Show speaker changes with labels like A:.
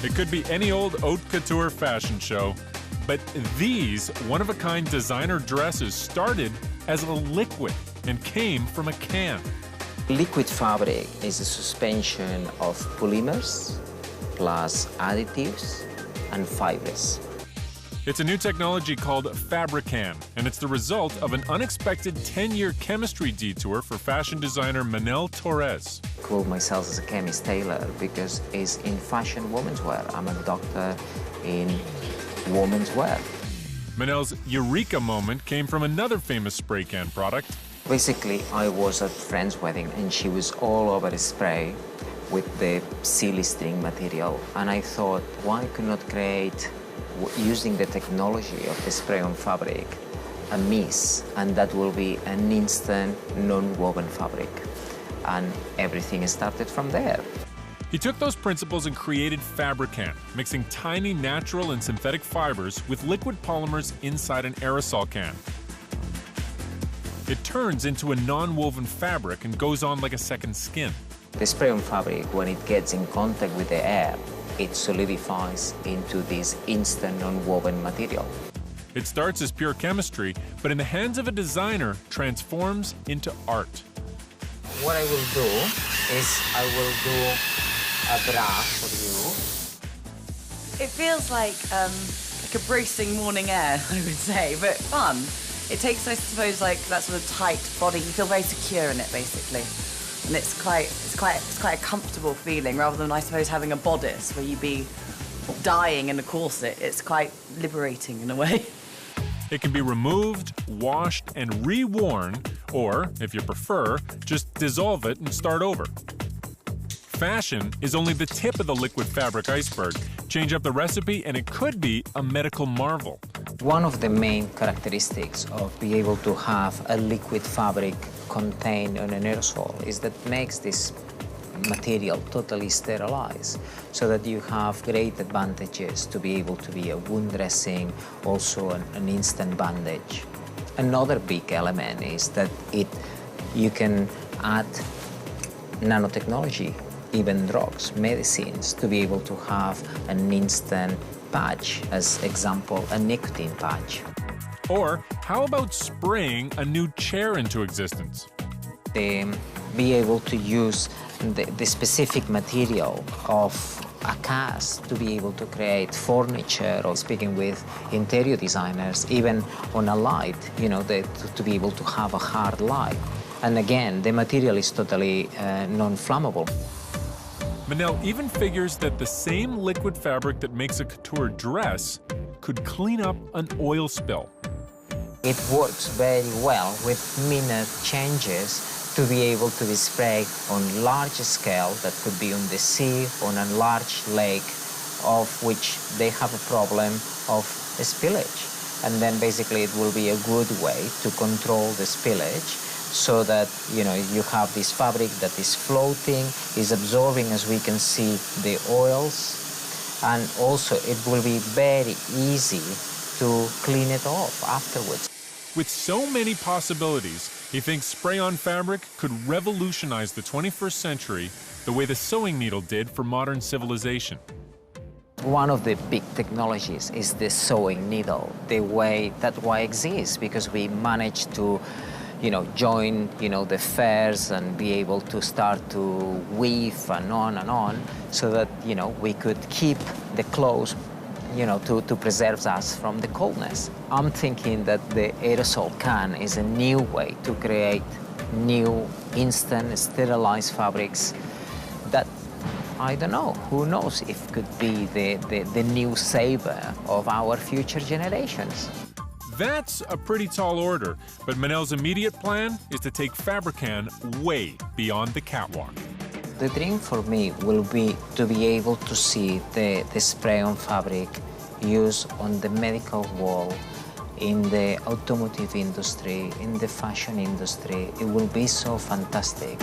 A: It could be any old haute couture fashion show, but these one-of-a-kind designer dresses started as a liquid and came from a can.
B: Liquid fabric is a suspension of polymers plus additives and fibers.
A: It's a new technology called Fabrican, and it's the result of an unexpected 10-year chemistry detour for fashion designer Manel Torres.
B: I call myself as a chemist tailor because it's in fashion women's wear. I'm a doctor in women's wear.
A: Manel's eureka moment came from another famous spray can product.
B: Basically, I was at a friend's wedding and she was all over the spray with the silly string material. And I thought, why could not create, using the technology of the spray-on fabric, a mist, and that will be an instant non-woven fabric. And everything started from there.
A: He took those principles and created Fabrican, mixing tiny natural and synthetic fibers with liquid polymers inside an aerosol can. It turns into a non-woven fabric and goes on like a second skin.
B: The spray-on fabric, when it gets in contact with the air, it solidifies into this instant non-woven material.
A: It starts as pure chemistry, but in the hands of a designer, transforms into art.
B: What I will do is I will do a bra for you.
C: It feels like a bracing morning air, I would say, but fun. It takes, I suppose, like that sort of tight body. You feel very secure in it, basically, and it's quite a comfortable feeling rather than, I suppose, having a bodice where you'd be dying in a corset. It's quite liberating in a way.
A: It can be removed, washed, and reworn, or, if you prefer, just dissolve it and start over. Fashion is only the tip of the liquid fabric iceberg. Change up the recipe and it could be a medical marvel.
B: One of the main characteristics of being able to have a liquid fabric contained on an aerosol is that makes this material totally sterilized, so that you have great advantages to be able to be a wound dressing, also an instant bandage. Another big element is that you can add nanotechnology, even drugs, medicines, to be able to have an instant patch, as example, a nicotine patch.
A: Or how about spraying a new chair into existence?
B: Be able to use the specific material of a cast to be able to create furniture, or speaking with interior designers, even on a light, you know, to be able to have a hard light. And again, the material is totally non-flammable.
A: Manel even figures that the same liquid fabric that makes a couture dress could clean up an oil spill.
B: It works very well with minor changes to be able to be sprayed on large scale, that could be on the sea, on a large lake, of which they have a problem of spillage. And then basically it will be a good way to control the spillage, so that, you know, you have this fabric that is floating, is absorbing, as we can see, the oils, and also it will be very easy to clean it off afterwards.
A: With so many possibilities, he thinks spray-on fabric could revolutionize the 21st century the way the sewing needle did for modern civilization.
B: One of the big technologies is the sewing needle, the way that why exists, because we managed to, you know, join, you know, the fairs and be able to start to weave and on, so that, you know, we could keep the clothes, you know, to preserve us from the coldness. I'm thinking that the aerosol can is a new way to create new instant sterilized fabrics that, I don't know, who knows if could be the new savior of our future generations.
A: That's a pretty tall order, but Manel's immediate plan is to take Fabrican way beyond the catwalk.
B: The dream for me will be to be able to see the spray-on fabric used on the medical wall, in the automotive industry, in the fashion industry. It will be so fantastic.